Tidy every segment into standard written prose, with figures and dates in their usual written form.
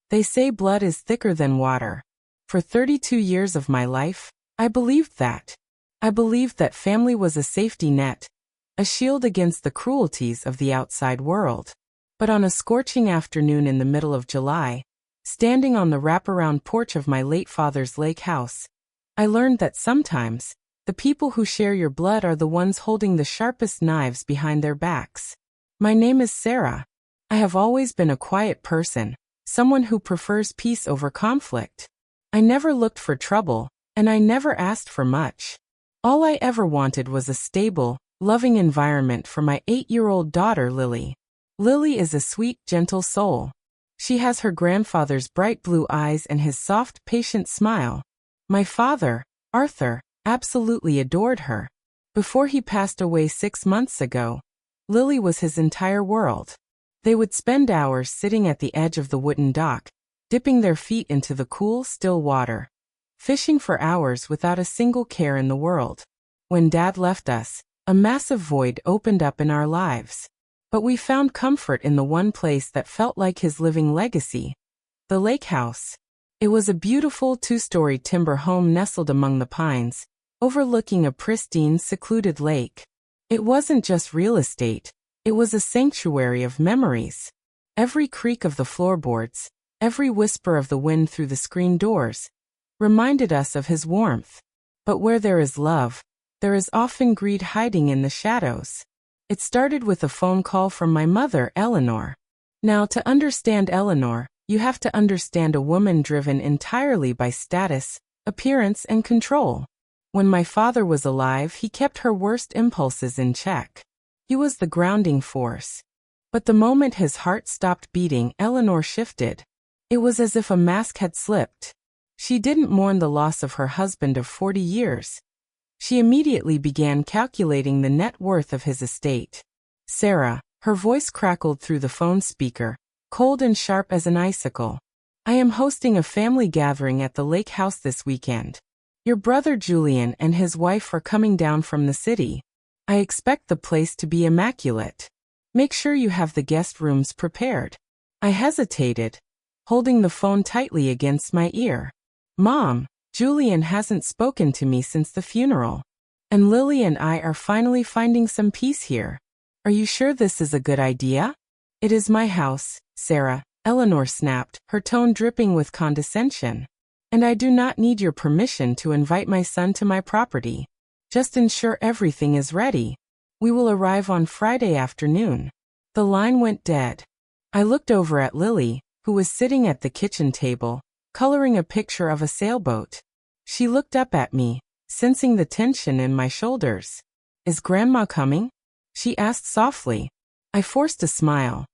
They say blood is thicker than water. For 32 years of my life, I believed that. I believed that family was a safety net, a shield against the cruelties of the outside world. But on a scorching afternoon in the middle of July, standing on the wraparound porch of my late father's lake house, I learned that sometimes, the people who share your blood are the ones holding the sharpest knives behind their backs. My name is Sarah. I have always been a quiet person, someone who prefers peace over conflict. I never looked for trouble, and I never asked for much. All I ever wanted was a stable, loving environment for my 8-year-old daughter Lily. Lily is a sweet, gentle soul. She has her grandfather's bright blue eyes and his soft, patient smile. My father, Arthur, absolutely adored her. Before he passed away 6 months ago, Lily was his entire world. They would spend hours sitting at the edge of the wooden dock, dipping their feet into the cool, still water, fishing for hours without a single care in the world. When Dad left us, a massive void opened up in our lives. But we found comfort in the one place that felt like his living legacy, the lake house. It was a beautiful 2-story timber home nestled among the pines, overlooking a pristine, secluded lake. It wasn't just real estate, it was a sanctuary of memories. Every creak of the floorboards, every whisper of the wind through the screen doors, reminded us of his warmth. But where there is love, there is often greed hiding in the shadows. It started with a phone call from my mother, Eleanor. Now, to understand Eleanor, you have to understand a woman driven entirely by status, appearance, and control. When my father was alive, he kept her worst impulses in check. He was the grounding force. But the moment his heart stopped beating, Eleanor shifted. It was as if a mask had slipped. She didn't mourn the loss of her husband of 40 years. She immediately began calculating the net worth of his estate. Sarah, her voice crackled through the phone speaker, cold and sharp as an icicle. I am hosting a family gathering at the lake house this weekend. Your brother Julian and his wife are coming down from the city. I expect the place to be immaculate. Make sure you have the guest rooms prepared. I hesitated, holding the phone tightly against my ear. Mom, Julian hasn't spoken to me since the funeral. And Lily and I are finally finding some peace here. Are you sure this is a good idea? It is my house, Sarah, Eleanor snapped, her tone dripping with condescension. And I do not need your permission to invite my son to my property. Just ensure everything is ready. We will arrive on Friday afternoon. The line went dead. I looked over at Lily, who was sitting at the kitchen table, coloring a picture of a sailboat. She looked up at me, sensing the tension in my shoulders. Is Grandma coming? She asked softly. I forced a smile,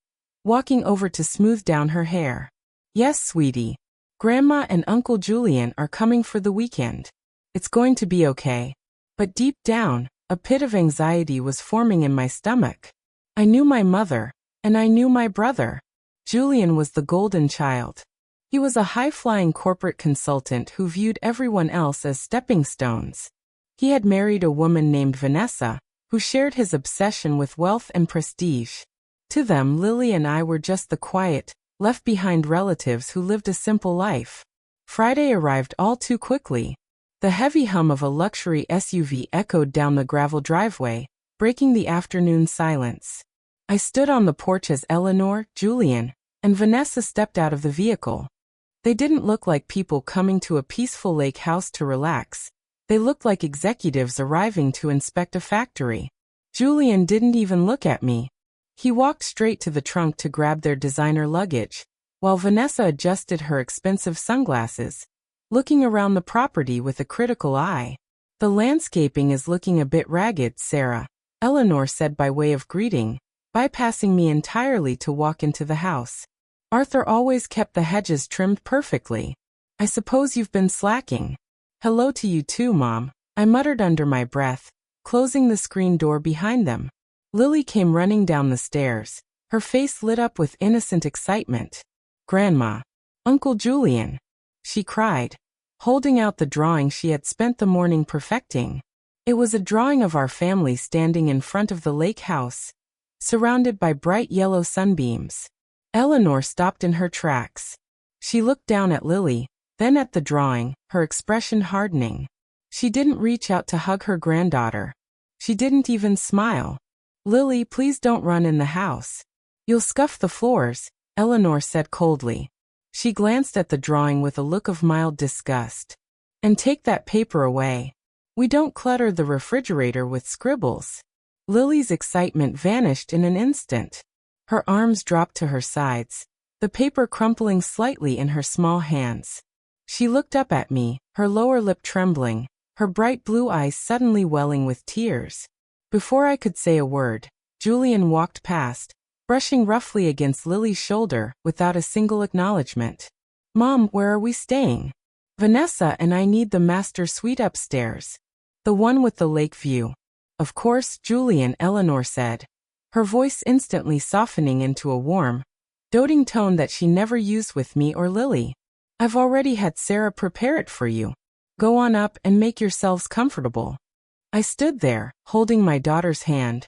walking over to smooth down her hair. Yes, sweetie. Grandma and Uncle Julian are coming for the weekend. It's going to be okay. But deep down, a pit of anxiety was forming in my stomach. I knew my mother, and I knew my brother. Julian was the golden child. He was a high-flying corporate consultant who viewed everyone else as stepping stones. He had married a woman named Vanessa, who shared his obsession with wealth and prestige. To them, Lily and I were just the quiet, left-behind relatives who lived a simple life. Friday arrived all too quickly. The heavy hum of a luxury SUV echoed down the gravel driveway, breaking the afternoon silence. I stood on the porch as Eleanor, Julian, and Vanessa stepped out of the vehicle. They didn't look like people coming to a peaceful lake house to relax. They looked like executives arriving to inspect a factory. Julian didn't even look at me. He walked straight to the trunk to grab their designer luggage, while Vanessa adjusted her expensive sunglasses, looking around the property with a critical eye. The landscaping is looking a bit ragged, Sarah, Eleanor said by way of greeting, bypassing me entirely to walk into the house. Arthur always kept the hedges trimmed perfectly. I suppose you've been slacking. Hello to you too, Mom, I muttered under my breath, closing the screen door behind them. Lily came running down the stairs, her face lit up with innocent excitement. Grandma, Uncle Julian, she cried, holding out the drawing she had spent the morning perfecting. It was a drawing of our family standing in front of the lake house, surrounded by bright yellow sunbeams. Eleanor stopped in her tracks. She looked down at Lily, then at the drawing, her expression hardening. She didn't reach out to hug her granddaughter. She didn't even smile. Lily, please don't run in the house. You'll scuff the floors, Eleanor said coldly. She glanced at the drawing with a look of mild disgust. And take that paper away. We don't clutter the refrigerator with scribbles. Lily's excitement vanished in an instant. Her arms dropped to her sides, the paper crumpling slightly in her small hands. She looked up at me, her lower lip trembling, her bright blue eyes suddenly welling with tears. Before I could say a word, Julian walked past, brushing roughly against Lily's shoulder without a single acknowledgement. Mom, where are we staying? Vanessa and I need the master suite upstairs. The one with the lake view. Of course, Julian, Eleanor said, her voice instantly softening into a warm, doting tone that she never used with me or Lily. I've already had Sarah prepare it for you. Go on up and make yourselves comfortable. I stood there, holding my daughter's hand,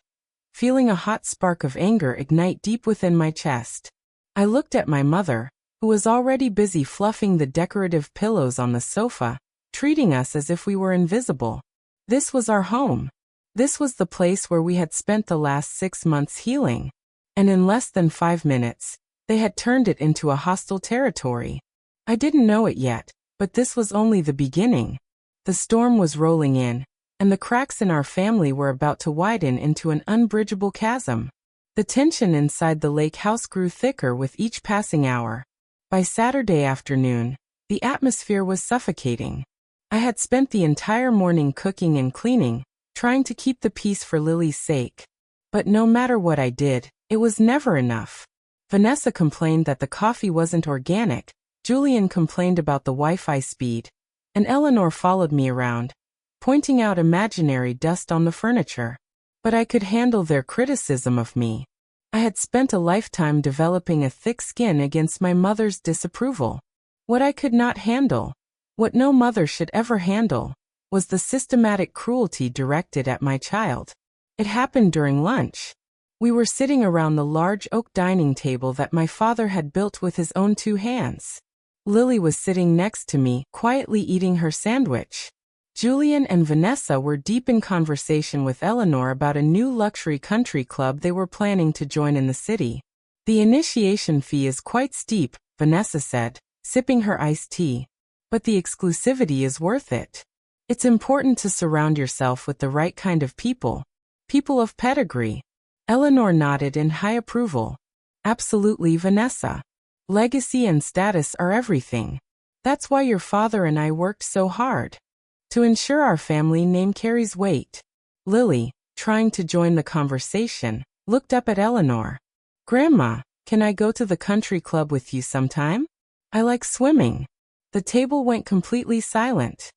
feeling a hot spark of anger ignite deep within my chest. I looked at my mother, who was already busy fluffing the decorative pillows on the sofa, treating us as if we were invisible. This was our home. This was the place where we had spent the last 6 months healing. And in less than 5 minutes, they had turned it into a hostile territory. I didn't know it yet, but this was only the beginning. The storm was rolling in, and the cracks in our family were about to widen into an unbridgeable chasm. The tension inside the lake house grew thicker with each passing hour. By Saturday afternoon, the atmosphere was suffocating. I had spent the entire morning cooking and cleaning, trying to keep the peace for Lily's sake. But no matter what I did, it was never enough. Vanessa complained that the coffee wasn't organic, Julian complained about the Wi-Fi speed, and Eleanor followed me around, pointing out imaginary dust on the furniture. But I could handle their criticism of me. I had spent a lifetime developing a thick skin against my mother's disapproval. What I could not handle, what no mother should ever handle, was the systematic cruelty directed at my child. It happened during lunch. We were sitting around the large oak dining table that my father had built with his own 2 hands. Lily was sitting next to me, quietly eating her sandwich. Julian and Vanessa were deep in conversation with Eleanor about a new luxury country club they were planning to join in the city. The initiation fee is quite steep, Vanessa said, sipping her iced tea. But the exclusivity is worth it. It's important to surround yourself with the right kind of people. People of pedigree. Eleanor nodded in high approval. Absolutely, Vanessa. Legacy and status are everything. That's why your father and I worked so hard. To ensure our family name carries weight. Lily, trying to join the conversation, looked up at Eleanor. Grandma, can I go to the country club with you sometime? I like swimming. The table went completely silent.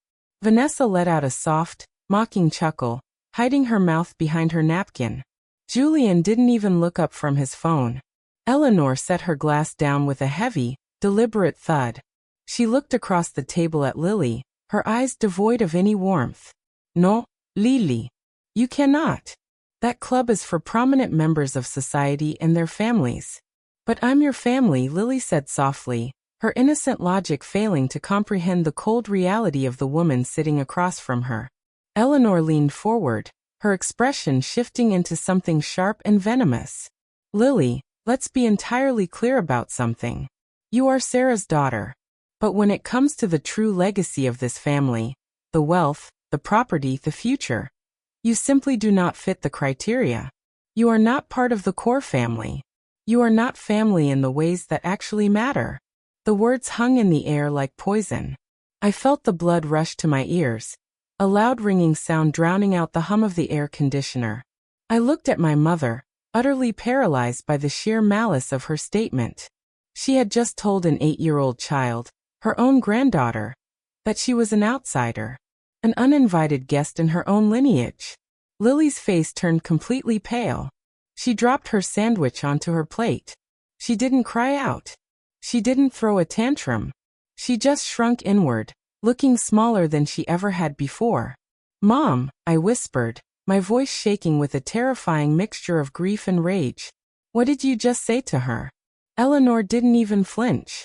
Vanessa let out a soft, mocking chuckle, hiding her mouth behind her napkin. Julian didn't even look up from his phone. Eleanor set her glass down with a heavy, deliberate thud. She looked across the table at Lily, her eyes devoid of any warmth. No, Lily. You cannot. That club is for prominent members of society and their families. But I'm your family, Lily said softly, her innocent logic failing to comprehend the cold reality of the woman sitting across from her. Eleanor leaned forward, her expression shifting into something sharp and venomous. Lily, let's be entirely clear about something. You are Sarah's daughter. But when it comes to the true legacy of this family, the wealth, the property, the future, you simply do not fit the criteria. You are not part of the core family. You are not family in the ways that actually matter. The words hung in the air like poison. I felt the blood rush to my ears, a loud ringing sound drowning out the hum of the air conditioner. I looked at my mother, utterly paralyzed by the sheer malice of her statement. She had just told an 8-year-old child, her own granddaughter, that she was an outsider, an uninvited guest in her own lineage. Lily's face turned completely pale. She dropped her sandwich onto her plate. She didn't cry out. She didn't throw a tantrum. She just shrunk inward, looking smaller than she ever had before. Mom, I whispered, my voice shaking with a terrifying mixture of grief and rage. What did you just say to her? Eleanor didn't even flinch.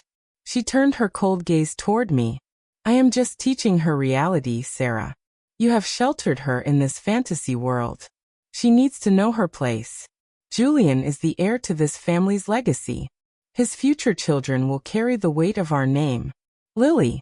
She turned her cold gaze toward me. I am just teaching her reality, Sarah. You have sheltered her in this fantasy world. She needs to know her place. Julian is the heir to this family's legacy. His future children will carry the weight of our name. Lily.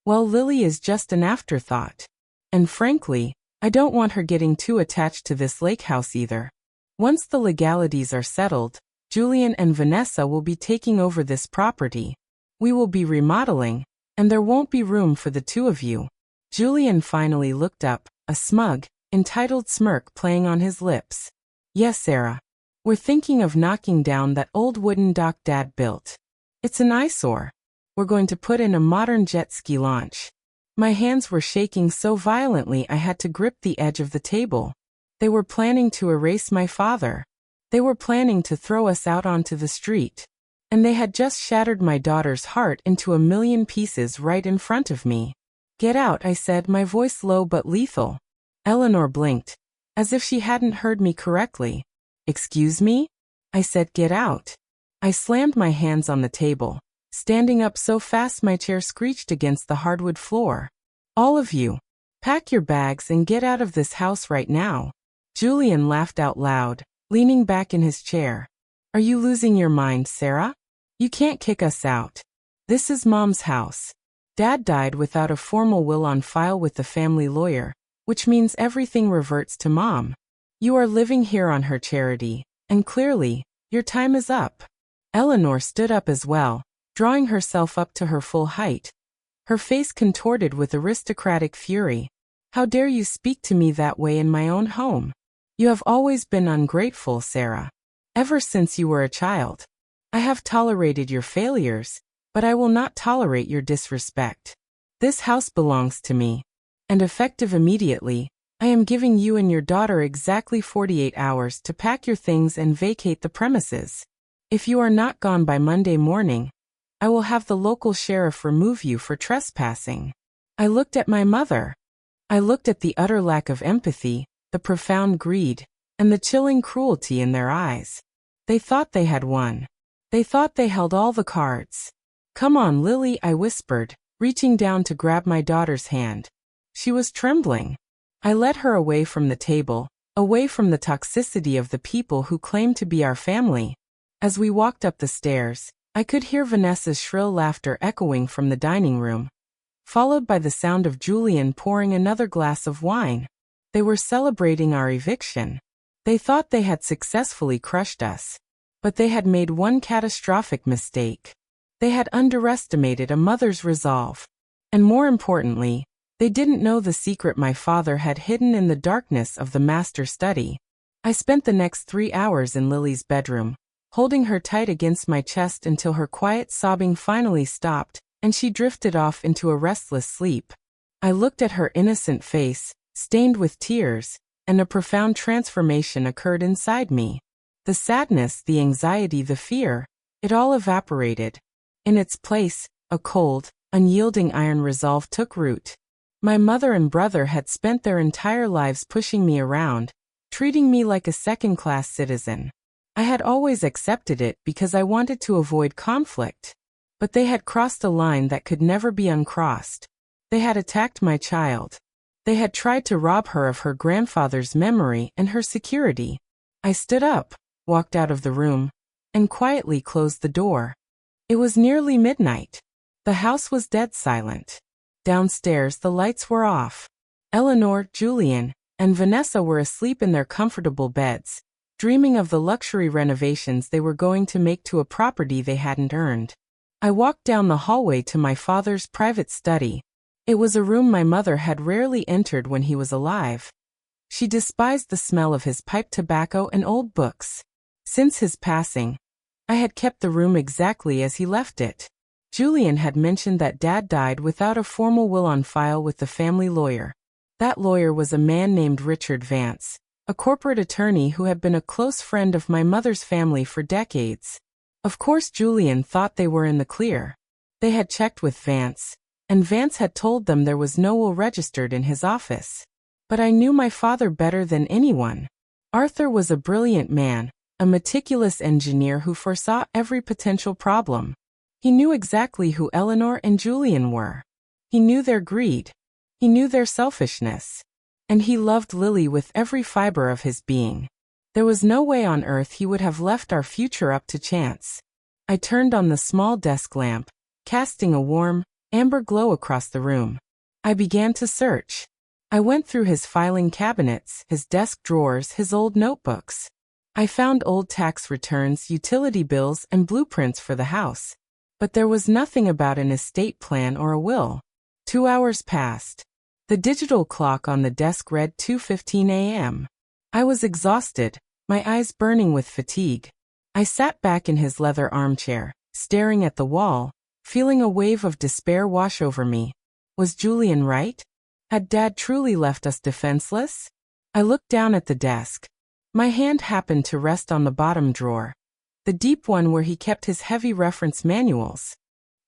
Well, Lily is just an afterthought. And frankly, I don't want her getting too attached to this lake house either. Once the legalities are settled, Julian and Vanessa will be taking over this property. We will be remodeling, and there won't be room for the two of you. Julian finally looked up, a smug, entitled smirk playing on his lips. Yes, Sarah. We're thinking of knocking down that old wooden dock Dad built. It's an eyesore. We're going to put in a modern jet ski launch. My hands were shaking so violently I had to grip the edge of the table. They were planning to erase my father. They were planning to throw us out onto the street. And they had just shattered my daughter's heart into a million pieces right in front of me. Get out, I said, my voice low but lethal. Eleanor blinked, as if she hadn't heard me correctly. Excuse me? I said, get out. I slammed my hands on the table, standing up so fast my chair screeched against the hardwood floor. All of you, pack your bags and get out of this house right now. Julian laughed out loud, leaning back in his chair. Are you losing your mind, Sarah? You can't kick us out. This is Mom's house. Dad died without a formal will on file with the family lawyer, which means everything reverts to Mom. You are living here on her charity, and clearly, your time is up. Eleanor stood up as well, drawing herself up to her full height. Her face contorted with aristocratic fury. How dare you speak to me that way in my own home? You have always been ungrateful, Sarah. Ever since you were a child. I have tolerated your failures, but I will not tolerate your disrespect. This house belongs to me. And effective immediately, I am giving you and your daughter exactly 48 hours to pack your things and vacate the premises. If you are not gone by Monday morning, I will have the local sheriff remove you for trespassing. I looked at my mother. I looked at the utter lack of empathy, the profound greed, and the chilling cruelty in their eyes. They thought they had won. They thought they held all the cards. Come on, Lily, I whispered, reaching down to grab my daughter's hand. She was trembling. I led her away from the table, away from the toxicity of the people who claimed to be our family. As we walked up the stairs, I could hear Vanessa's shrill laughter echoing from the dining room, followed by the sound of Julian pouring another glass of wine. They were celebrating our eviction. They thought they had successfully crushed us. But they had made one catastrophic mistake. They had underestimated a mother's resolve. And more importantly, they didn't know the secret my father had hidden in the darkness of the master study. I spent the next 3 hours in Lily's bedroom, holding her tight against my chest until her quiet sobbing finally stopped, and she drifted off into a restless sleep. I looked at her innocent face, stained with tears, and a profound transformation occurred inside me. The sadness, the anxiety, the fear, it all evaporated. In its place, a cold, unyielding iron resolve took root. My mother and brother had spent their entire lives pushing me around, treating me like a second-class citizen. I had always accepted it because I wanted to avoid conflict. But they had crossed a line that could never be uncrossed. They had attacked my child. They had tried to rob her of her grandfather's memory and her security. I stood up, walked out of the room, and quietly closed the door. It was nearly midnight. The house was dead silent. Downstairs the lights were off. Eleanor, Julian, and Vanessa were asleep in their comfortable beds, dreaming of the luxury renovations they were going to make to a property they hadn't earned. I walked down the hallway to my father's private study. It was a room my mother had rarely entered when he was alive. She despised the smell of his pipe tobacco and old books. Since his passing, I had kept the room exactly as he left it. Julian had mentioned that Dad died without a formal will on file with the family lawyer. That lawyer was a man named Richard Vance, a corporate attorney who had been a close friend of my mother's family for decades. Of course, Julian thought they were in the clear. They had checked with Vance, and Vance had told them there was no will registered in his office. But I knew my father better than anyone. Arthur was a brilliant man, a meticulous engineer who foresaw every potential problem. He knew exactly who Eleanor and Julian were. He knew their greed. He knew their selfishness. And he loved Lily with every fiber of his being. There was no way on earth he would have left our future up to chance. I turned on the small desk lamp, casting a warm, amber glow across the room. I began to search. I went through his filing cabinets, his desk drawers, his old notebooks. I found old tax returns, utility bills, and blueprints for the house. But there was nothing about an estate plan or a will. 2 hours passed. The digital clock on the desk read 2:15 a.m. I was exhausted, my eyes burning with fatigue. I sat back in his leather armchair, staring at the wall, feeling a wave of despair wash over me. Was Julian right? Had Dad truly left us defenseless? I looked down at the desk. My hand happened to rest on the bottom drawer, the deep one where he kept his heavy reference manuals.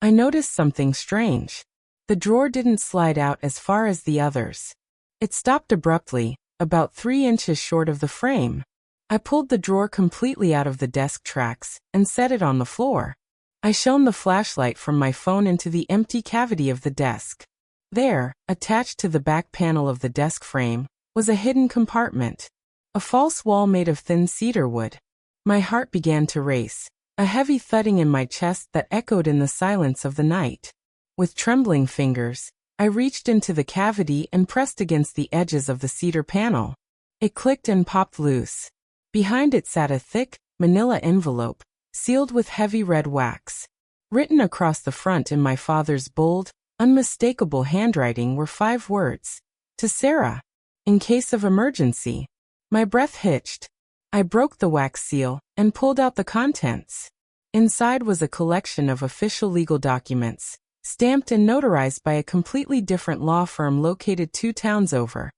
I noticed something strange. The drawer didn't slide out as far as the others. It stopped abruptly, about 3 inches short of the frame. I pulled the drawer completely out of the desk tracks and set it on the floor. I shone the flashlight from my phone into the empty cavity of the desk. There, attached to the back panel of the desk frame, was a hidden compartment. A false wall made of thin cedar wood. My heart began to race, a heavy thudding in my chest that echoed in the silence of the night. With trembling fingers, I reached into the cavity and pressed against the edges of the cedar panel. It clicked and popped loose. Behind it sat a thick, manila envelope, sealed with heavy red wax. Written across the front in my father's bold, unmistakable handwriting were 5 words. To Sarah. In case of emergency. My breath hitched. I broke the wax seal and pulled out the contents. Inside was a collection of official legal documents, stamped and notarized by a completely different law firm located 2 towns over.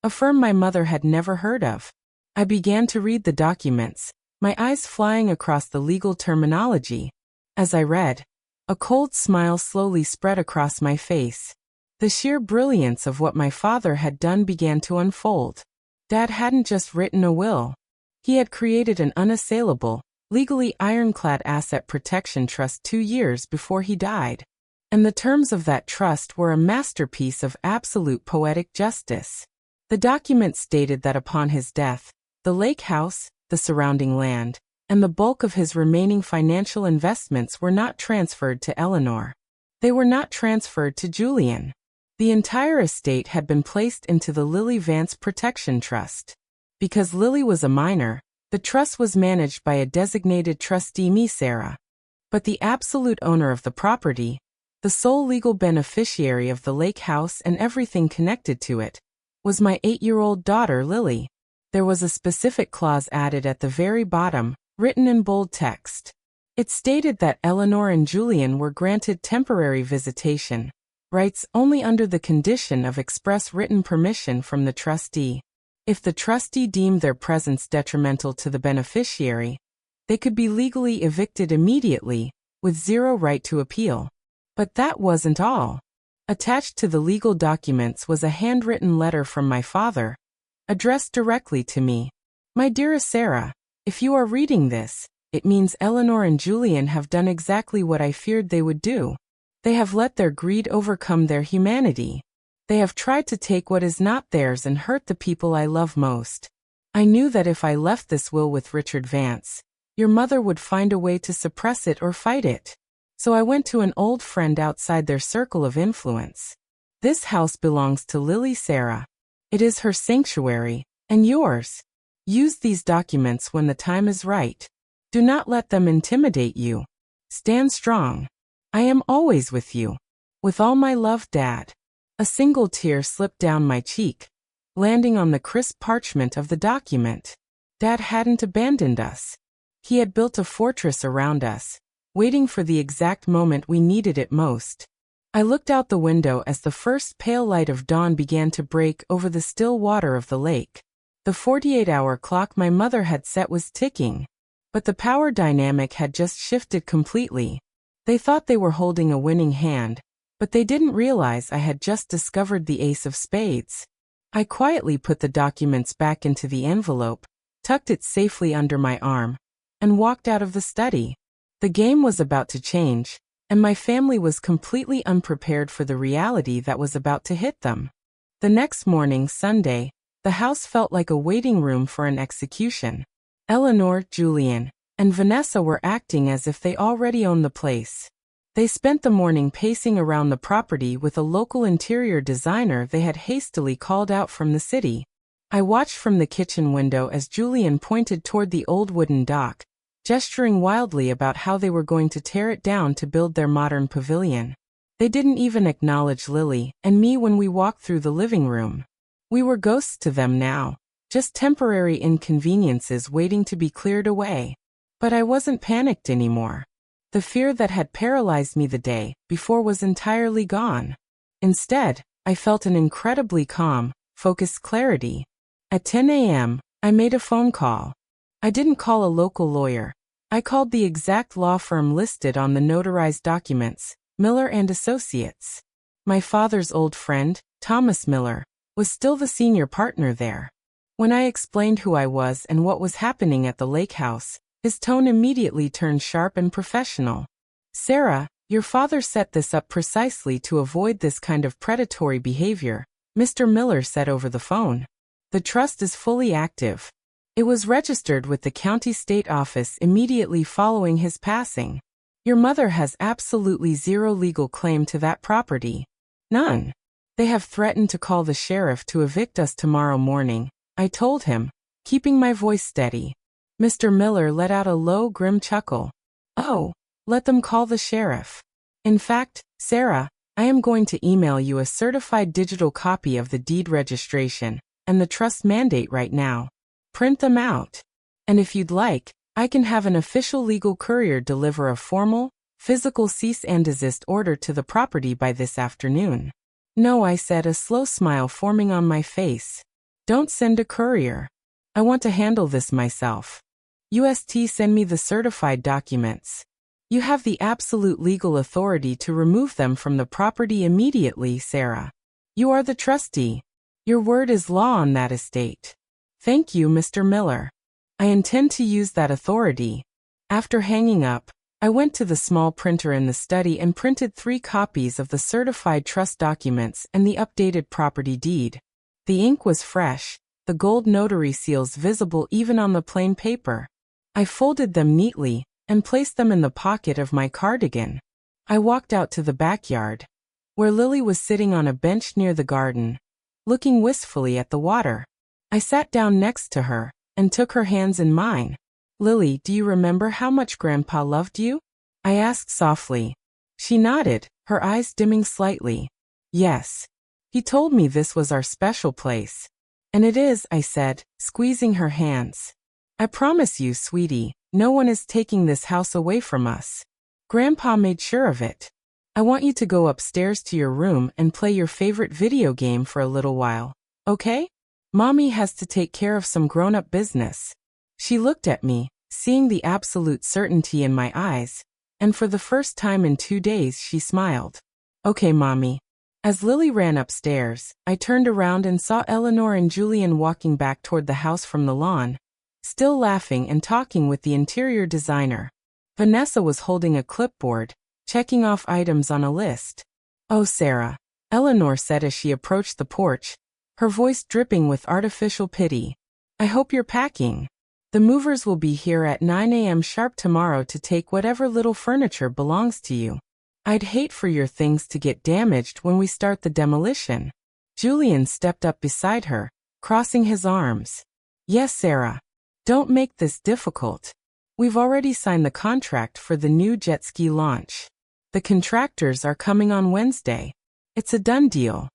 A firm my mother had never heard of. I began to read the documents, my eyes flying across the legal terminology. As I read, a cold smile slowly spread across my face. The sheer brilliance of what my father had done began to unfold. Dad hadn't just written a will. He had created an unassailable, legally ironclad asset protection trust 2 years before he died. And the terms of that trust were a masterpiece of absolute poetic justice. The document stated that upon his death, the lake house, the surrounding land, and the bulk of his remaining financial investments were not transferred to Eleanor. They were not transferred to Julian. The entire estate had been placed into the Lily Vance Protection Trust. Because Lily was a minor, the trust was managed by a designated trustee, me, Sarah. But the absolute owner of the property, the sole legal beneficiary of the lake house and everything connected to it, was my 8-year-old daughter, Lily. There was a specific clause added at the very bottom, written in bold text. It stated that Eleanor and Julian were granted temporary visitation rights only under the condition of express written permission from the trustee. If the trustee deemed their presence detrimental to the beneficiary, they could be legally evicted immediately, with 0 right to appeal. But that wasn't all. Attached to the legal documents was a handwritten letter from my father, addressed directly to me. My dearest Sarah, if you are reading this, it means Eleanor and Julian have done exactly what I feared they would do. They have let their greed overcome their humanity. They have tried to take what is not theirs and hurt the people I love most. I knew that if I left this will with Richard Vance, your mother would find a way to suppress it or fight it. So I went to an old friend outside their circle of influence. This house belongs to Lily, Sarah. It is her sanctuary, and yours. Use these documents when the time is right. Do not let them intimidate you. Stand strong. I am always with you. With all my love, Dad. A single tear slipped down my cheek, landing on the crisp parchment of the document. Dad hadn't abandoned us. He had built a fortress around us, waiting for the exact moment we needed it most. I looked out the window as the first pale light of dawn began to break over the still water of the lake. The 48-hour clock my mother had set was ticking, but the power dynamic had just shifted completely. They thought they were holding a winning hand, but they didn't realize I had just discovered the ace of spades. I quietly put the documents back into the envelope, tucked it safely under my arm, and walked out of the study. The game was about to change, and my family was completely unprepared for the reality that was about to hit them. The next morning, Sunday, the house felt like a waiting room for an execution. Eleanor, Julian, and Vanessa were acting as if they already owned the place. They spent the morning pacing around the property with a local interior designer they had hastily called out from the city. I watched from the kitchen window as Julian pointed toward the old wooden dock, gesturing wildly about how they were going to tear it down to build their modern pavilion. They didn't even acknowledge Lily and me when we walked through the living room. We were ghosts to them now, just temporary inconveniences waiting to be cleared away. But I wasn't panicked anymore. The fear that had paralyzed me the day before was entirely gone. Instead, I felt an incredibly calm, focused clarity. At 10 a.m., I made a phone call. I didn't call a local lawyer. I called the exact law firm listed on the notarized documents, Miller and Associates. My father's old friend, Thomas Miller, was still the senior partner there. When I explained who I was and what was happening at the lake house, his tone immediately turned sharp and professional. "Sarah, your father set this up precisely to avoid this kind of predatory behavior," Mr. Miller said over the phone. "The trust is fully active. It was registered with the county state office immediately following his passing. Your mother has absolutely zero legal claim to that property. None. They have threatened to call the sheriff to evict us tomorrow morning," I told him, keeping my voice steady. Mr. Miller let out a low, grim chuckle. "Oh, let them call the sheriff. In fact, Sarah, I am going to email you a certified digital copy of the deed registration and the trust mandate right now. Print them out. And if you'd like, I can have an official legal courier deliver a formal, physical cease and desist order to the property by this afternoon." "No," I said, a slow smile forming on my face. "Don't send a courier. I want to handle this myself. Send me the certified documents. You have the absolute legal authority to remove them from the property immediately, Sarah. You are the trustee. Your word is law on that estate." "Thank you, Mr. Miller. I intend to use that authority." After hanging up, I went to the small printer in the study and printed 3 copies of the certified trust documents and the updated property deed. The ink was fresh, the gold notary seals visible even on the plain paper. I folded them neatly and placed them in the pocket of my cardigan. I walked out to the backyard, where Lily was sitting on a bench near the garden, looking wistfully at the water. I sat down next to her and took her hands in mine. "Lily, do you remember how much Grandpa loved you?" I asked softly. She nodded, her eyes dimming slightly. "Yes. He told me this was our special place." "And it is," I said, squeezing her hands. "I promise you, sweetie, no one is taking this house away from us. Grandpa made sure of it. I want you to go upstairs to your room and play your favorite video game for a little while, okay? Mommy has to take care of some grown-up business." She looked at me, seeing the absolute certainty in my eyes, and for the first time in 2 days she smiled. "Okay, Mommy." As Lily ran upstairs, I turned around and saw Eleanor and Julian walking back toward the house from the lawn, still laughing and talking with the interior designer. Vanessa was holding a clipboard, checking off items on a list. "Oh, Sarah," Eleanor said as she approached the porch, her voice dripping with artificial pity. "I hope you're packing. The movers will be here at 9 a.m. sharp tomorrow to take whatever little furniture belongs to you. I'd hate for your things to get damaged when we start the demolition." Julian stepped up beside her, crossing his arms. "Yes, Sarah. Don't make this difficult. We've already signed the contract for the new jet ski launch. The contractors are coming on Wednesday. It's a done deal."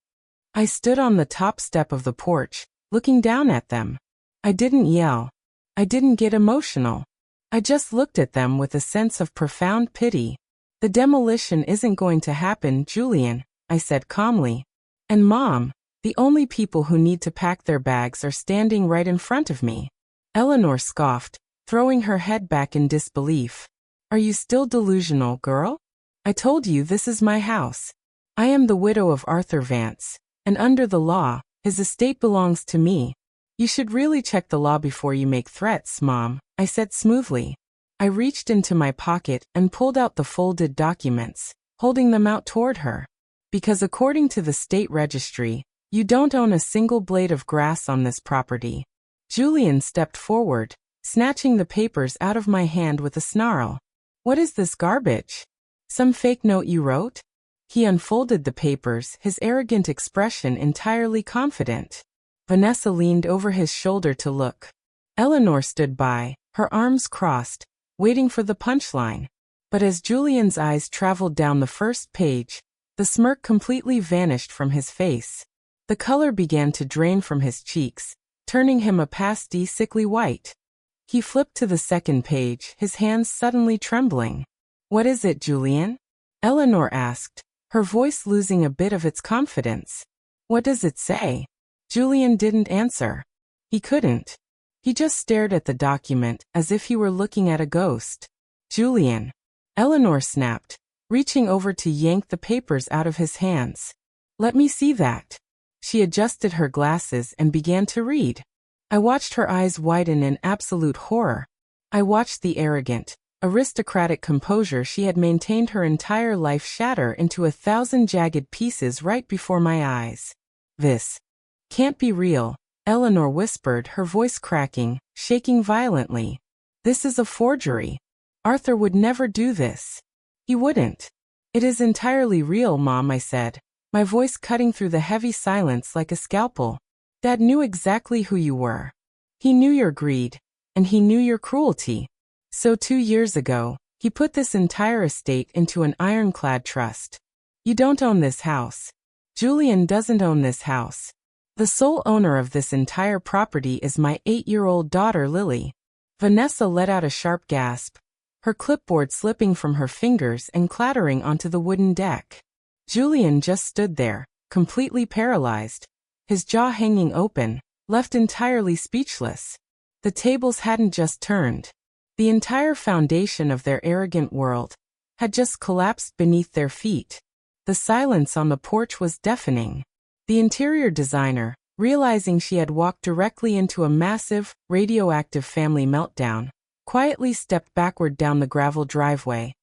I stood on the top step of the porch, looking down at them. I didn't yell. I didn't get emotional. I just looked at them with a sense of profound pity. "The demolition isn't going to happen, Julian," I said calmly. "And Mom, the only people who need to pack their bags are standing right in front of me." Eleanor scoffed, throwing her head back in disbelief. "Are you still delusional, girl? I told you this is my house. I am the widow of Arthur Vance, and under the law, his estate belongs to me. You should really check the law before you make threats, Mom," I said smoothly. I reached into my pocket and pulled out the folded documents, holding them out toward her. Because according to the state registry, you don't own a single blade of grass on this property. Julian stepped forward, snatching the papers out of my hand with a snarl. What is this garbage? Some fake note you wrote? He unfolded the papers, his arrogant expression entirely confident. Vanessa leaned over his shoulder to look. Eleanor stood by, her arms crossed, waiting for the punchline. But as Julian's eyes traveled down the first page, the smirk completely vanished from his face. The color began to drain from his cheeks, turning him a pasty, sickly white. He flipped to the second page, his hands suddenly trembling. What is it, Julian? Eleanor asked, her voice losing a bit of its confidence. What does it say? Julian didn't answer. He couldn't. He just stared at the document as if he were looking at a ghost. Julian. Eleanor snapped, reaching over to yank the papers out of his hands. Let me see that. She adjusted her glasses and began to read. I watched her eyes widen in absolute horror. I watched the arrogant, aristocratic composure she had maintained her entire life shatter into 1,000 jagged pieces right before my eyes. This can't be real, Eleanor whispered, her voice cracking, shaking violently. This is a forgery. Arthur would never do this. He wouldn't. It is entirely real, Mom, I said, my voice cutting through the heavy silence like a scalpel. Dad knew exactly who you were. He knew your greed, and he knew your cruelty. So 2 years ago, he put this entire estate into an ironclad trust. You don't own this house. Julian doesn't own this house. The sole owner of this entire property is my 8-year-old daughter, Lily. Vanessa let out a sharp gasp, her clipboard slipping from her fingers and clattering onto the wooden deck. Julian just stood there, completely paralyzed, his jaw hanging open, left entirely speechless. The tables hadn't just turned. The entire foundation of their arrogant world had just collapsed beneath their feet. The silence on the porch was deafening. The interior designer, realizing she had walked directly into a massive, radioactive family meltdown, quietly stepped backward down the gravel driveway,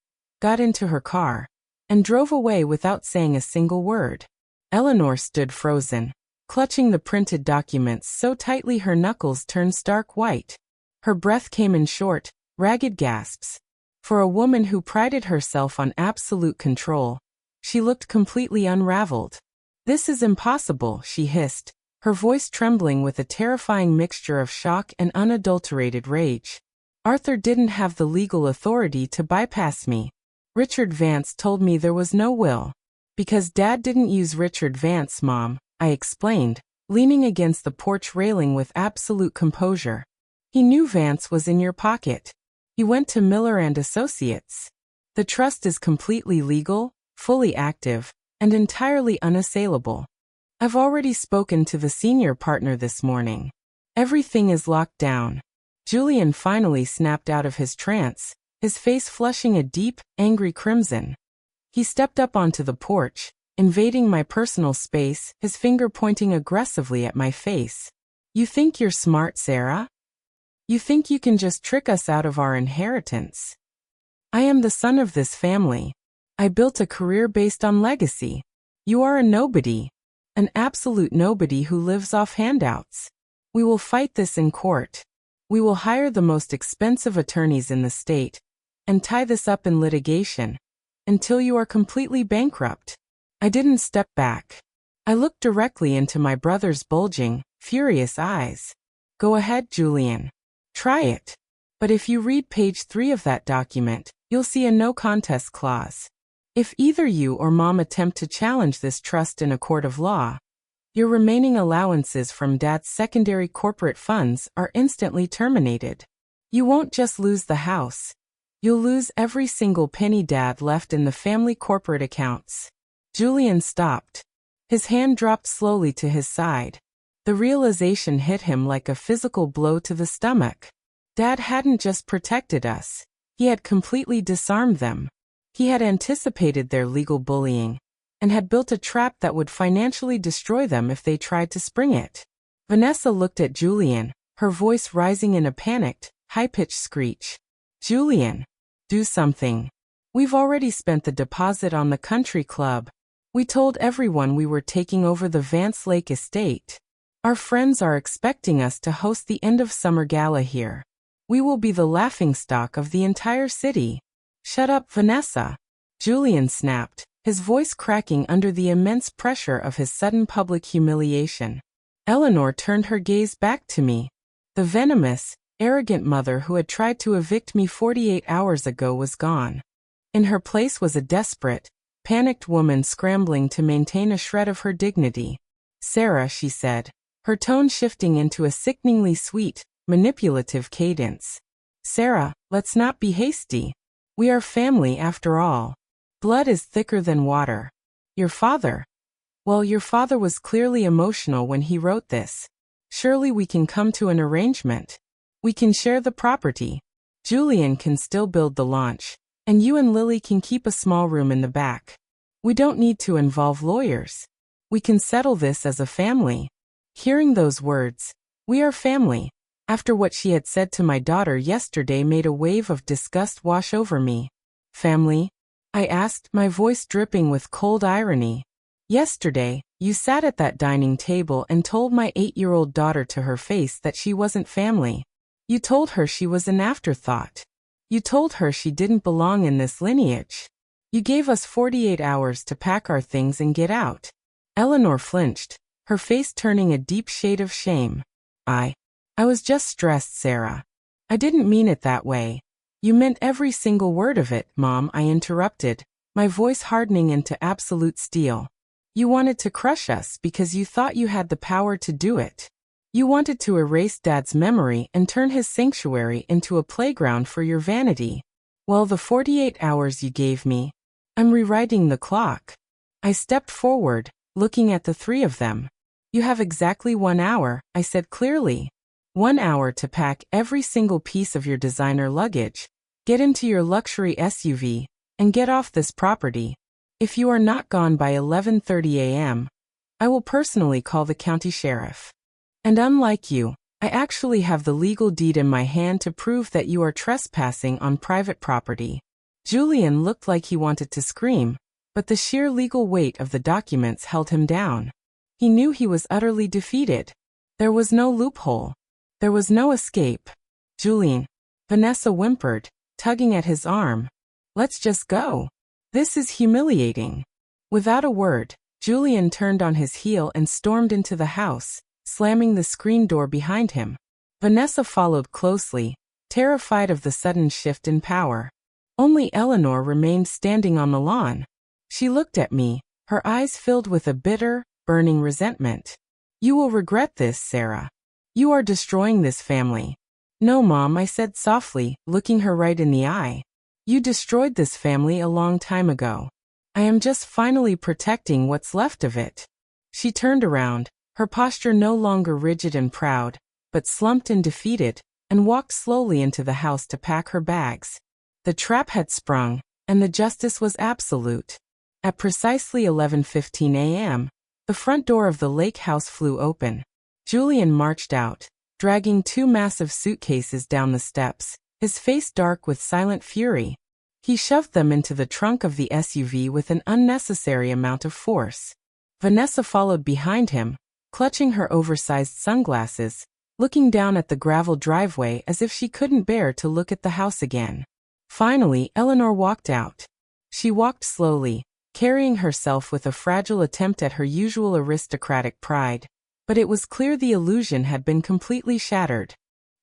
got into her car, and drove away without saying a single word. Eleanor stood frozen, clutching the printed documents so tightly her knuckles turned stark white. Her breath came in short, ragged gasps. For a woman who prided herself on absolute control, she looked completely unraveled. This is impossible, she hissed, her voice trembling with a terrifying mixture of shock and unadulterated rage. Arthur didn't have the legal authority to bypass me. Richard Vance told me there was no will. Because Dad didn't use Richard Vance, Mom, I explained, leaning against the porch railing with absolute composure. He knew Vance was in your pocket. He went to Miller and Associates. The trust is completely legal, fully active, and entirely unassailable. I've already spoken to the senior partner this morning. Everything is locked down. Julian finally snapped out of his trance, his face flushing a deep, angry crimson. He stepped up onto the porch, invading my personal space, his finger pointing aggressively at my face. You think you're smart, Sarah? You think you can just trick us out of our inheritance? I am the son of this family. I built a career based on legacy. You are a nobody. An absolute nobody who lives off handouts. We will fight this in court. We will hire the most expensive attorneys in the state and tie this up in litigation until you are completely bankrupt. I didn't step back. I looked directly into my brother's bulging, furious eyes. Go ahead, Julian. Try it. But if you read page 3 of that document, you'll see a no contest clause. If either you or Mom attempt to challenge this trust in a court of law, your remaining allowances from Dad's secondary corporate funds are instantly terminated. You won't just lose the house. You'll lose every single penny Dad left in the family corporate accounts. Julian stopped. His hand dropped slowly to his side. The realization hit him like a physical blow to the stomach. Dad hadn't just protected us. He had completely disarmed them. He had anticipated their legal bullying and had built a trap that would financially destroy them if they tried to spring it. Vanessa looked at Julian, her voice rising in a panicked, high-pitched screech. Julian, do something. We've already spent the deposit on the country club. We told everyone we were taking over the Vance Lake estate. Our friends are expecting us to host the end-of-summer gala here. We will be the laughingstock of the entire city. Shut up, Vanessa. Julian snapped, his voice cracking under the immense pressure of his sudden public humiliation. Eleanor turned her gaze back to me. The venomous, arrogant mother who had tried to evict me 48 hours ago was gone. In her place was a desperate, panicked woman scrambling to maintain a shred of her dignity. Sarah, she said, her tone shifting into a sickeningly sweet, manipulative cadence. Sarah, let's not be hasty. We are family after all. Blood is thicker than water. Your father? Well, your father was clearly emotional when he wrote this. Surely we can come to an arrangement. We can share the property. Julian can still build the launch, and you and Lily can keep a small room in the back. We don't need to involve lawyers. We can settle this as a family. Hearing those words, we are family, after what she had said to my daughter yesterday made a wave of disgust wash over me. Family? I asked, my voice dripping with cold irony. Yesterday, you sat at that dining table and told my 8-year-old daughter to her face that she wasn't family. You told her she was an afterthought. You told her she didn't belong in this lineage. You gave us 48 hours to pack our things and get out. Eleanor flinched, her face turning a deep shade of shame. I was just stressed, Sarah. I didn't mean it that way. You meant every single word of it, Mom, I interrupted, my voice hardening into absolute steel. You wanted to crush us because you thought you had the power to do it. You wanted to erase Dad's memory and turn his sanctuary into a playground for your vanity. Well, the 48 hours you gave me, I'm rewriting the clock. I stepped forward, looking at the three of them. You have exactly 1 hour, I said clearly. 1 hour to pack every single piece of your designer luggage, get into your luxury SUV, and get off this property. If you are not gone by 11:30 a.m., I will personally call the county sheriff. And unlike you, I actually have the legal deed in my hand to prove that you are trespassing on private property. Julian looked like he wanted to scream, but the sheer legal weight of the documents held him down. He knew he was utterly defeated. There was no loophole. There was no escape. Julian, Vanessa whimpered, tugging at his arm. Let's just go. This is humiliating. Without a word, Julian turned on his heel and stormed into the house, slamming the screen door behind him. Vanessa followed closely, terrified of the sudden shift in power. Only Eleanor remained standing on the lawn. She looked at me, her eyes filled with a bitter, burning resentment. You will regret this, Sarah. You are destroying this family. No, Mom, I said softly, looking her right in the eye. You destroyed this family a long time ago. I am just finally protecting what's left of it. She turned around, her posture no longer rigid and proud, but slumped and defeated, and walked slowly into the house to pack her bags. The trap had sprung, and the justice was absolute. At precisely 11:15 a.m., the front door of the lake house flew open. Julian marched out, dragging 2 massive suitcases down the steps, his face dark with silent fury. He shoved them into the trunk of the SUV with an unnecessary amount of force. Vanessa followed behind him, clutching her oversized sunglasses, looking down at the gravel driveway as if she couldn't bear to look at the house again. Finally, Eleanor walked out. She walked slowly, carrying herself with a fragile attempt at her usual aristocratic pride, but it was clear the illusion had been completely shattered.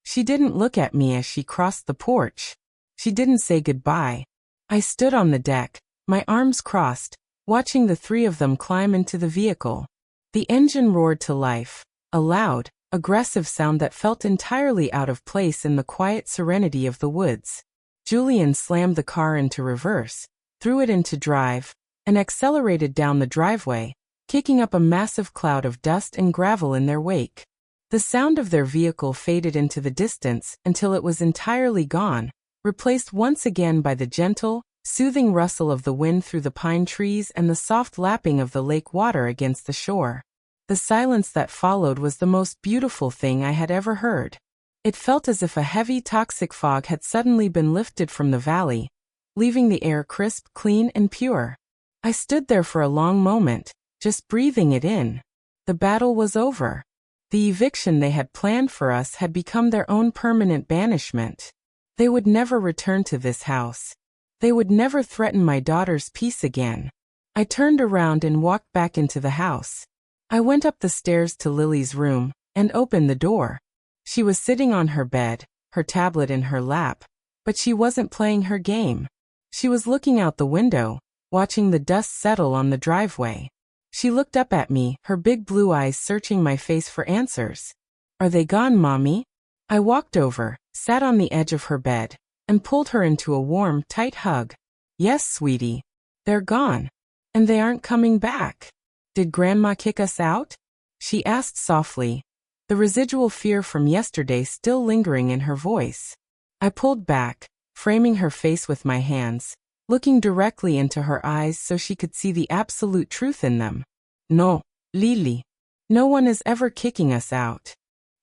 She didn't look at me as she crossed the porch. She didn't say goodbye. I stood on the deck, my arms crossed, watching the three of them climb into the vehicle. The engine roared to life, a loud, aggressive sound that felt entirely out of place in the quiet serenity of the woods. Julian slammed the car into reverse, threw it into drive, and accelerated down the driveway, kicking up a massive cloud of dust and gravel in their wake. The sound of their vehicle faded into the distance until it was entirely gone, replaced once again by the gentle, soothing rustle of the wind through the pine trees and the soft lapping of the lake water against the shore. The silence that followed was the most beautiful thing I had ever heard. It felt as if a heavy toxic fog had suddenly been lifted from the valley, leaving the air crisp, clean, and pure. I stood there for a long moment, just breathing it in. The battle was over. The eviction they had planned for us had become their own permanent banishment. They would never return to this house. They would never threaten my daughter's peace again. I turned around and walked back into the house. I went up the stairs to Lily's room and opened the door. She was sitting on her bed, her tablet in her lap, but she wasn't playing her game. She was looking out the window, watching the dust settle on the driveway. She looked up at me, her big blue eyes searching my face for answers. "Are they gone, Mommy?" I walked over, sat on the edge of her bed, and pulled her into a warm, tight hug. "Yes, sweetie. They're gone. And they aren't coming back." "Did Grandma kick us out?" she asked softly, the residual fear from yesterday still lingering in her voice. I pulled back, framing her face with my hands, looking directly into her eyes so she could see the absolute truth in them. "No, Lily. No one is ever kicking us out.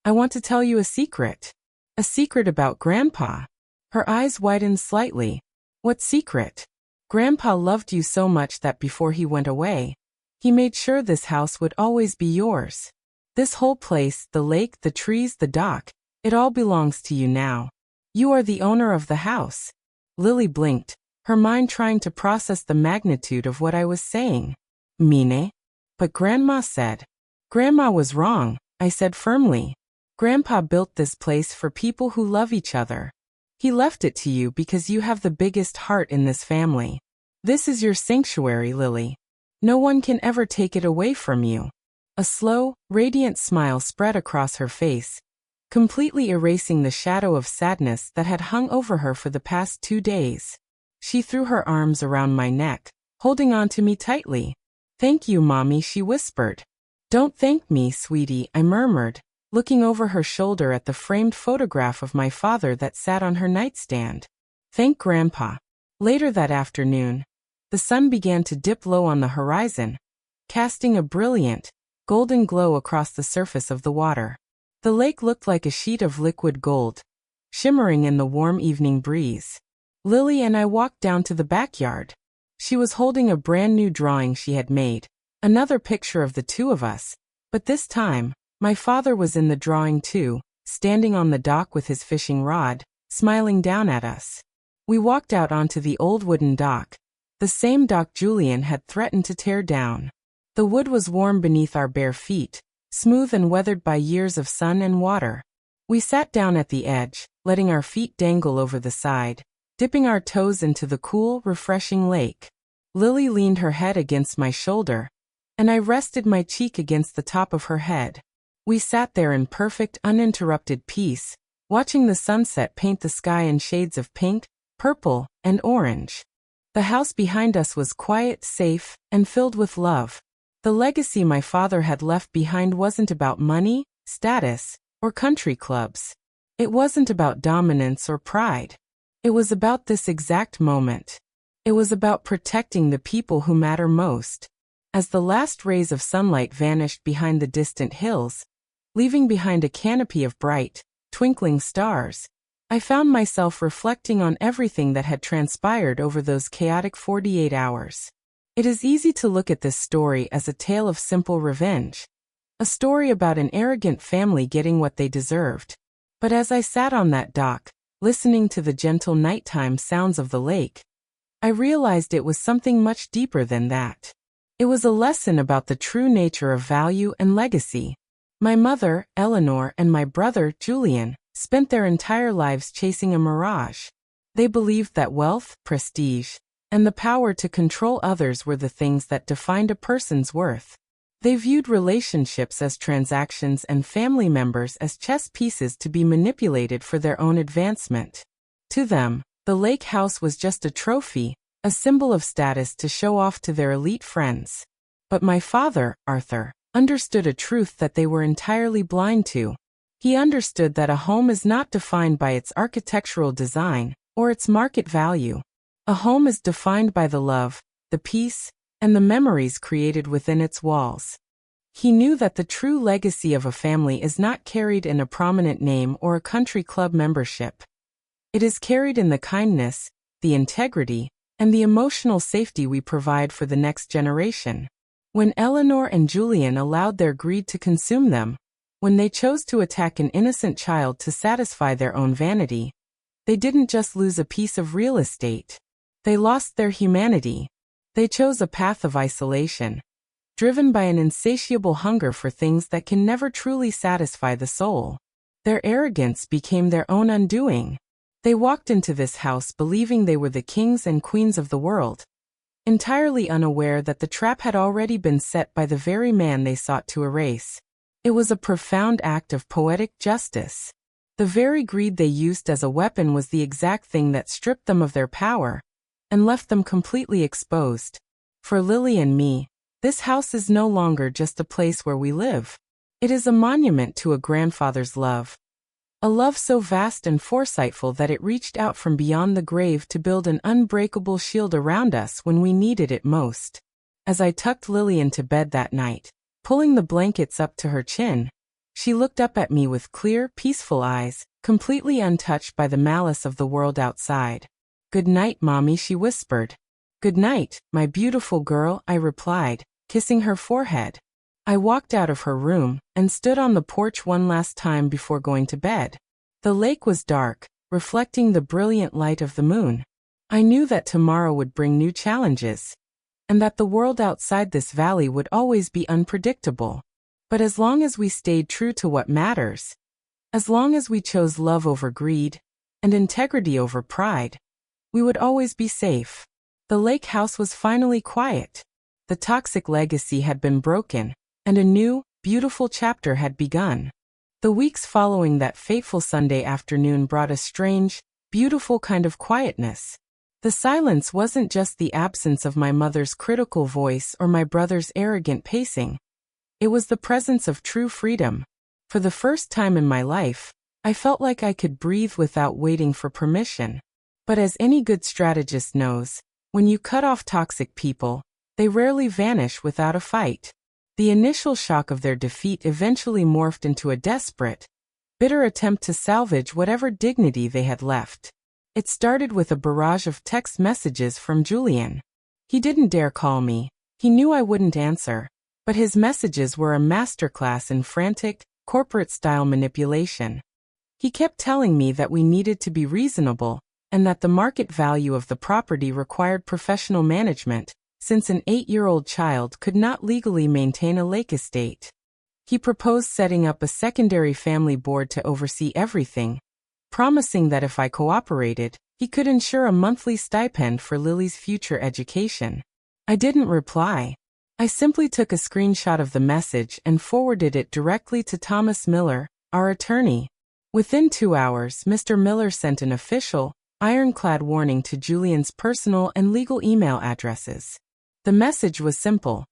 I want to tell you a secret. A secret about Grandpa." Her eyes widened slightly. "What secret?" "Grandpa loved you so much that before he went away, he made sure this house would always be yours. This whole place, the lake, the trees, the dock, it all belongs to you now. You are the owner of the house." Lily blinked, her mind trying to process the magnitude of what I was saying. "Mine?" "But Grandma said." "Grandma was wrong," I said firmly. "Grandpa built this place for people who love each other. He left it to you because you have the biggest heart in this family. This is your sanctuary, Lily. No one can ever take it away from you." A slow, radiant smile spread across her face, completely erasing the shadow of sadness that had hung over her for the past 2 days. She threw her arms around my neck, holding on to me tightly. "Thank you, Mommy," she whispered. "Don't thank me, sweetie," I murmured, looking over her shoulder at the framed photograph of my father that sat on her nightstand. "Thank Grandpa." Later that afternoon, the sun began to dip low on the horizon, casting a brilliant, golden glow across the surface of the water. The lake looked like a sheet of liquid gold, shimmering in the warm evening breeze. Lily and I walked down to the backyard. She was holding a brand new drawing she had made, another picture of the two of us, but this time, my father was in the drawing too, standing on the dock with his fishing rod, smiling down at us. We walked out onto the old wooden dock, the same dock Julian had threatened to tear down. The wood was warm beneath our bare feet, smooth and weathered by years of sun and water. We sat down at the edge, letting our feet dangle over the side, dipping our toes into the cool, refreshing lake. Lily leaned her head against my shoulder, and I rested my cheek against the top of her head. We sat there in perfect, uninterrupted peace, watching the sunset paint the sky in shades of pink, purple, and orange. The house behind us was quiet, safe, and filled with love. The legacy my father had left behind wasn't about money, status, or country clubs. It wasn't about dominance or pride. It was about this exact moment. It was about protecting the people who matter most. As the last rays of sunlight vanished behind the distant hills, leaving behind a canopy of bright, twinkling stars, I found myself reflecting on everything that had transpired over those chaotic 48 hours. It is easy to look at this story as a tale of simple revenge, a story about an arrogant family getting what they deserved. But as I sat on that dock, listening to the gentle nighttime sounds of the lake, I realized it was something much deeper than that. It was a lesson about the true nature of value and legacy. My mother, Eleanor, and my brother, Julian, spent their entire lives chasing a mirage. They believed that wealth, prestige, and the power to control others were the things that defined a person's worth. They viewed relationships as transactions and family members as chess pieces to be manipulated for their own advancement. To them, the lake house was just a trophy, a symbol of status to show off to their elite friends. But my father, Arthur, understood a truth that they were entirely blind to. He understood that a home is not defined by its architectural design or its market value. A home is defined by the love, the peace, and the memories created within its walls. He knew that the true legacy of a family is not carried in a prominent name or a country club membership. It is carried in the kindness, the integrity, and the emotional safety we provide for the next generation. When Eleanor and Julian allowed their greed to consume them, when they chose to attack an innocent child to satisfy their own vanity, they didn't just lose a piece of real estate. They lost their humanity. They chose a path of isolation, driven by an insatiable hunger for things that can never truly satisfy the soul. Their arrogance became their own undoing. They walked into this house believing they were the kings and queens of the world, entirely unaware that the trap had already been set by the very man they sought to erase. It was a profound act of poetic justice. The very greed they used as a weapon was the exact thing that stripped them of their power and left them completely exposed. For Lily and me, this house is no longer just a place where we live. It is a monument to a grandfather's love. A love so vast and foresightful that it reached out from beyond the grave to build an unbreakable shield around us when we needed it most. As I tucked Lily into bed that night, pulling the blankets up to her chin, she looked up at me with clear, peaceful eyes, completely untouched by the malice of the world outside. "Good night, Mommy," she whispered. "Good night, my beautiful girl," I replied, kissing her forehead. I walked out of her room and stood on the porch one last time before going to bed. The lake was dark, reflecting the brilliant light of the moon. I knew that tomorrow would bring new challenges, and that the world outside this valley would always be unpredictable. But as long as we stayed true to what matters, as long as we chose love over greed and integrity over pride, we would always be safe. The lake house was finally quiet. The toxic legacy had been broken, and a new, beautiful chapter had begun. The weeks following that fateful Sunday afternoon brought a strange, beautiful kind of quietness. The silence wasn't just the absence of my mother's critical voice or my brother's arrogant pacing. It was the presence of true freedom. For the first time in my life, I felt like I could breathe without waiting for permission. But as any good strategist knows, when you cut off toxic people, they rarely vanish without a fight. The initial shock of their defeat eventually morphed into a desperate, bitter attempt to salvage whatever dignity they had left. It started with a barrage of text messages from Julian. He didn't dare call me. He knew I wouldn't answer. But his messages were a masterclass in frantic, corporate-style manipulation. He kept telling me that we needed to be reasonable, and that the market value of the property required professional management, since an 8-year-old child could not legally maintain a lake estate. He proposed setting up a secondary family board to oversee everything, promising that if I cooperated, he could ensure a monthly stipend for Lily's future education. I didn't reply. I simply took a screenshot of the message and forwarded it directly to Thomas Miller, our attorney. Within 2 hours, Mr. Miller sent an official, ironclad warning to Julian's personal and legal email addresses. The message was simple.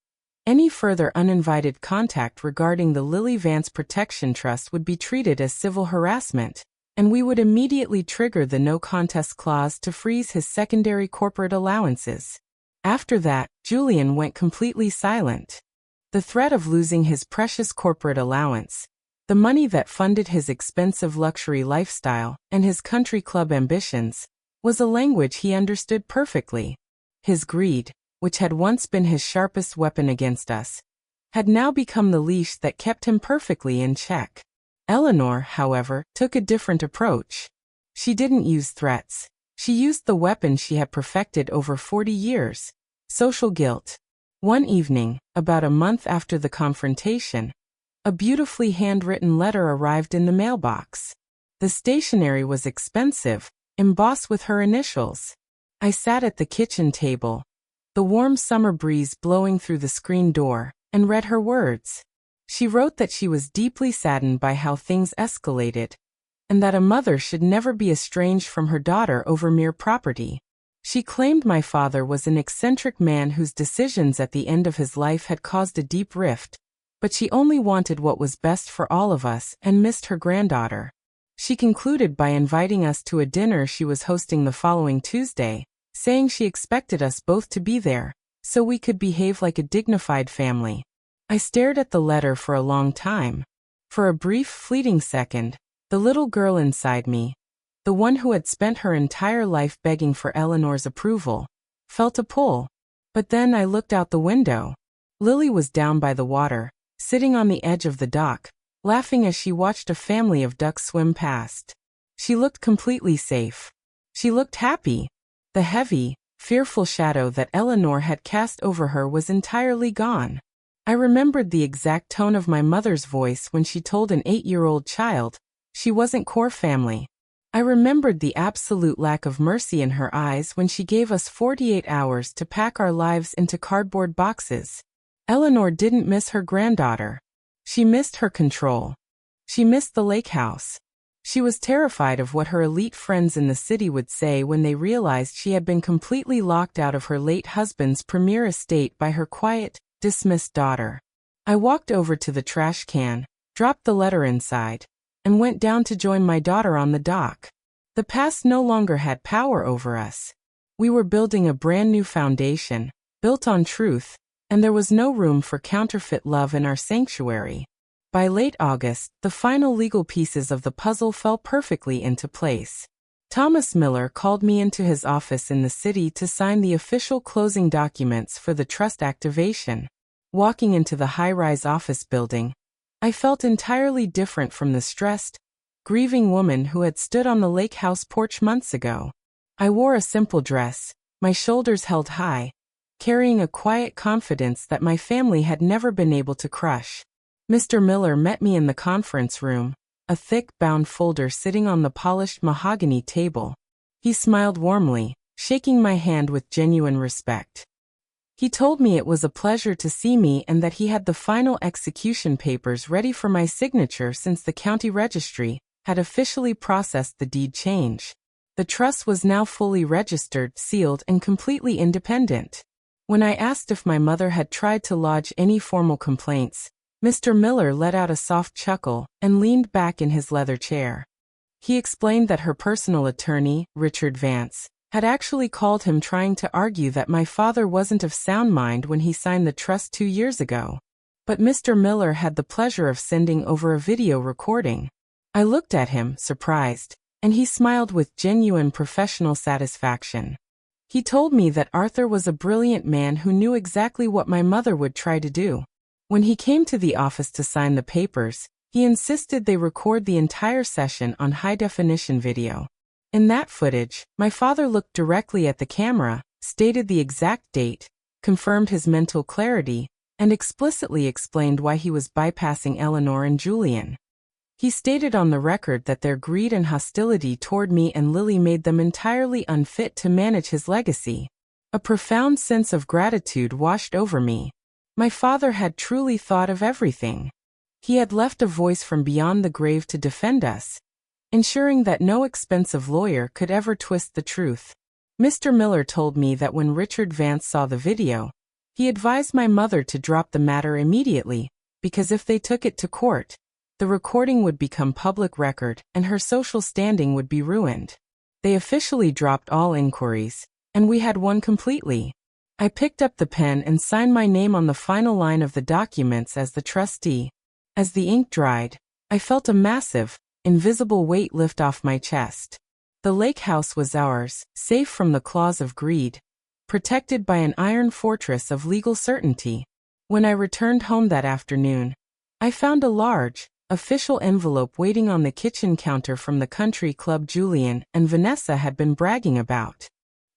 Any further uninvited contact regarding the Lily Vance Protection Trust would be treated as civil harassment, and we would immediately trigger the no contest clause to freeze his secondary corporate allowances. After that, Julian went completely silent. The threat of losing his precious corporate allowance, the money that funded his expensive luxury lifestyle and his country club ambitions, was a language he understood perfectly. His greed, which had once been his sharpest weapon against us, had now become the leash that kept him perfectly in check. Eleanor, however, took a different approach. She didn't use threats. She used the weapon she had perfected over 40 years, social guilt. One evening, about a month after the confrontation, a beautifully handwritten letter arrived in the mailbox. The stationery was expensive, embossed with her initials. I sat at the kitchen table, the warm summer breeze blowing through the screen door, and read her words. She wrote that she was deeply saddened by how things escalated, and that a mother should never be estranged from her daughter over mere property. She claimed my father was an eccentric man whose decisions at the end of his life had caused a deep rift, but she only wanted what was best for all of us and missed her granddaughter. She concluded by inviting us to a dinner she was hosting the following Tuesday, saying she expected us both to be there, so we could behave like a dignified family. I stared at the letter for a long time. For a brief, fleeting second, the little girl inside me, the one who had spent her entire life begging for Eleanor's approval, felt a pull. But then I looked out the window. Lily was down by the water, sitting on the edge of the dock, laughing as she watched a family of ducks swim past. She looked completely safe. She looked happy. The heavy, fearful shadow that Eleanor had cast over her was entirely gone. I remembered the exact tone of my mother's voice when she told an 8-year-old child she wasn't core family. I remembered the absolute lack of mercy in her eyes when she gave us 48 hours to pack our lives into cardboard boxes. Eleanor didn't miss her granddaughter. She missed her control. She missed the lake house. She was terrified of what her elite friends in the city would say when they realized she had been completely locked out of her late husband's premier estate by her quiet, dismissed daughter. I walked over to the trash can, dropped the letter inside, and went down to join my daughter on the dock. The past no longer had power over us. We were building a brand new foundation, built on truth, and there was no room for counterfeit love in our sanctuary. By late August, the final legal pieces of the puzzle fell perfectly into place. Thomas Miller called me into his office in the city to sign the official closing documents for the trust activation. Walking into the high-rise office building, I felt entirely different from the stressed, grieving woman who had stood on the lake house porch months ago. I wore a simple dress, my shoulders held high, carrying a quiet confidence that my family had never been able to crush. Mr. Miller met me in the conference room, a thick, bound folder sitting on the polished mahogany table. He smiled warmly, shaking my hand with genuine respect. He told me it was a pleasure to see me and that he had the final execution papers ready for my signature since the county registry had officially processed the deed change. The trust was now fully registered, sealed, and completely independent. When I asked if my mother had tried to lodge any formal complaints, Mr. Miller let out a soft chuckle and leaned back in his leather chair. He explained that her personal attorney, Richard Vance, had actually called him trying to argue that my father wasn't of sound mind when he signed the trust 2 years ago. But Mr. Miller had the pleasure of sending over a video recording. I looked at him, surprised, and he smiled with genuine professional satisfaction. He told me that Arthur was a brilliant man who knew exactly what my mother would try to do. When he came to the office to sign the papers, he insisted they record the entire session on high-definition video. In that footage, my father looked directly at the camera, stated the exact date, confirmed his mental clarity, and explicitly explained why he was bypassing Eleanor and Julian. He stated on the record that their greed and hostility toward me and Lily made them entirely unfit to manage his legacy. A profound sense of gratitude washed over me. My father had truly thought of everything. He had left a voice from beyond the grave to defend us, ensuring that no expensive lawyer could ever twist the truth. Mr. Miller told me that when Richard Vance saw the video, he advised my mother to drop the matter immediately, because if they took it to court, the recording would become public record and her social standing would be ruined. They officially dropped all inquiries, and we had won completely. I picked up the pen and signed my name on the final line of the documents as the trustee. As the ink dried, I felt a massive, invisible weight lift off my chest. The lake house was ours, safe from the claws of greed, protected by an iron fortress of legal certainty. When I returned home that afternoon, I found a large, official envelope waiting on the kitchen counter from the country club Julian and Vanessa had been bragging about.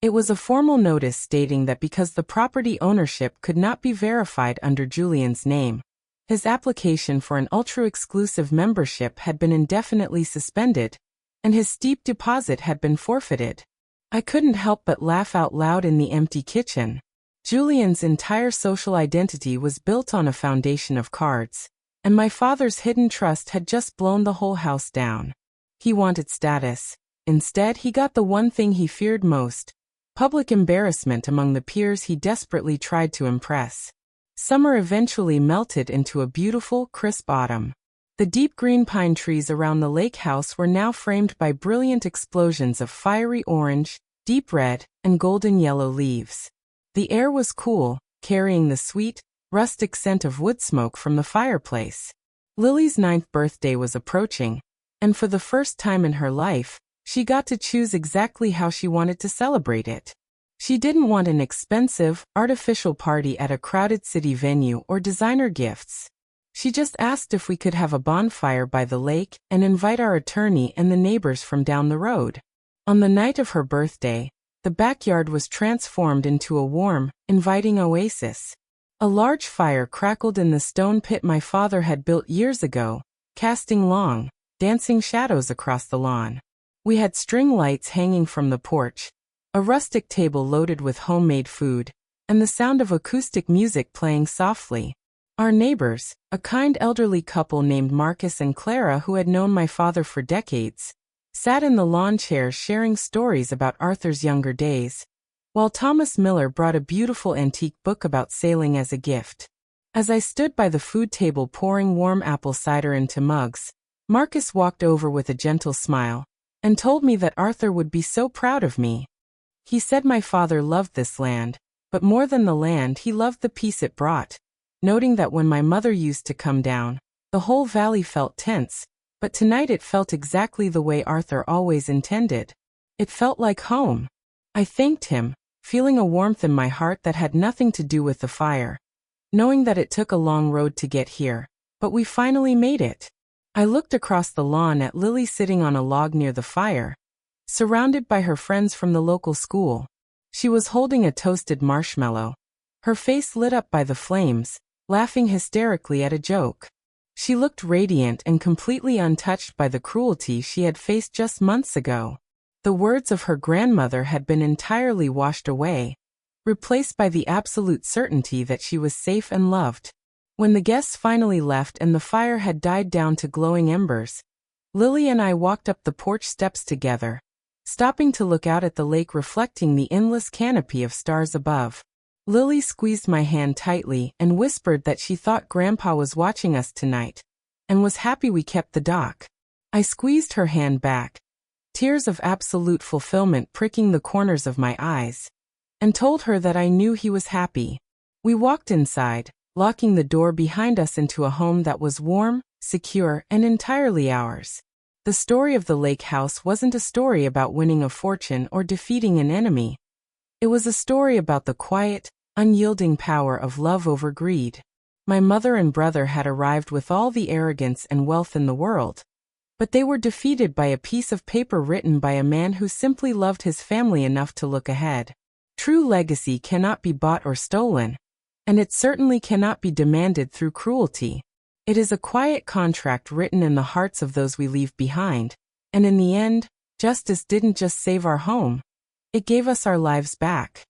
It was a formal notice stating that because the property ownership could not be verified under Julian's name, his application for an ultra-exclusive membership had been indefinitely suspended, and his steep deposit had been forfeited. I couldn't help but laugh out loud in the empty kitchen. Julian's entire social identity was built on a foundation of cards, and my father's hidden trust had just blown the whole house down. He wanted status. Instead, he got the one thing he feared most: public embarrassment among the peers he desperately tried to impress. Summer eventually melted into a beautiful, crisp autumn. The deep green pine trees around the lake house were now framed by brilliant explosions of fiery orange, deep red, and golden yellow leaves. The air was cool, carrying the sweet, rustic scent of wood smoke from the fireplace. Lily's 9th birthday was approaching, and for the first time in her life, she got to choose exactly how she wanted to celebrate it. She didn't want an expensive, artificial party at a crowded city venue or designer gifts. She just asked if we could have a bonfire by the lake and invite our attorney and the neighbors from down the road. On the night of her birthday, the backyard was transformed into a warm, inviting oasis. A large fire crackled in the stone pit my father had built years ago, casting long, dancing shadows across the lawn. We had string lights hanging from the porch, a rustic table loaded with homemade food, and the sound of acoustic music playing softly. Our neighbors, a kind elderly couple named Marcus and Clara who had known my father for decades, sat in the lawn chairs sharing stories about Arthur's younger days, while Thomas Miller brought a beautiful antique book about sailing as a gift. As I stood by the food table pouring warm apple cider into mugs, Marcus walked over with a gentle smile and told me that Arthur would be so proud of me. He said my father loved this land, but more than the land he loved the peace it brought, noting that when my mother used to come down, the whole valley felt tense, but tonight it felt exactly the way Arthur always intended. It felt like home. I thanked him, feeling a warmth in my heart that had nothing to do with the fire, knowing that it took a long road to get here, but we finally made it. I looked across the lawn at Lily sitting on a log near the fire, surrounded by her friends from the local school. She was holding a toasted marshmallow, her face lit up by the flames, laughing hysterically at a joke. She looked radiant and completely untouched by the cruelty she had faced just months ago. The words of her grandmother had been entirely washed away, replaced by the absolute certainty that she was safe and loved. When the guests finally left and the fire had died down to glowing embers, Lily and I walked up the porch steps together, stopping to look out at the lake reflecting the endless canopy of stars above. Lily squeezed my hand tightly and whispered that she thought Grandpa was watching us tonight, and was happy we kept the dock. I squeezed her hand back, tears of absolute fulfillment pricking the corners of my eyes, and told her that I knew he was happy. We walked inside, locking the door behind us into a home that was warm, secure, and entirely ours. The story of the lake house wasn't a story about winning a fortune or defeating an enemy. It was a story about the quiet, unyielding power of love over greed. My mother and brother had arrived with all the arrogance and wealth in the world, but they were defeated by a piece of paper written by a man who simply loved his family enough to look ahead. True legacy cannot be bought or stolen, and it certainly cannot be demanded through cruelty. It is a quiet contract written in the hearts of those we leave behind, and in the end, justice didn't just save our home, it gave us our lives back.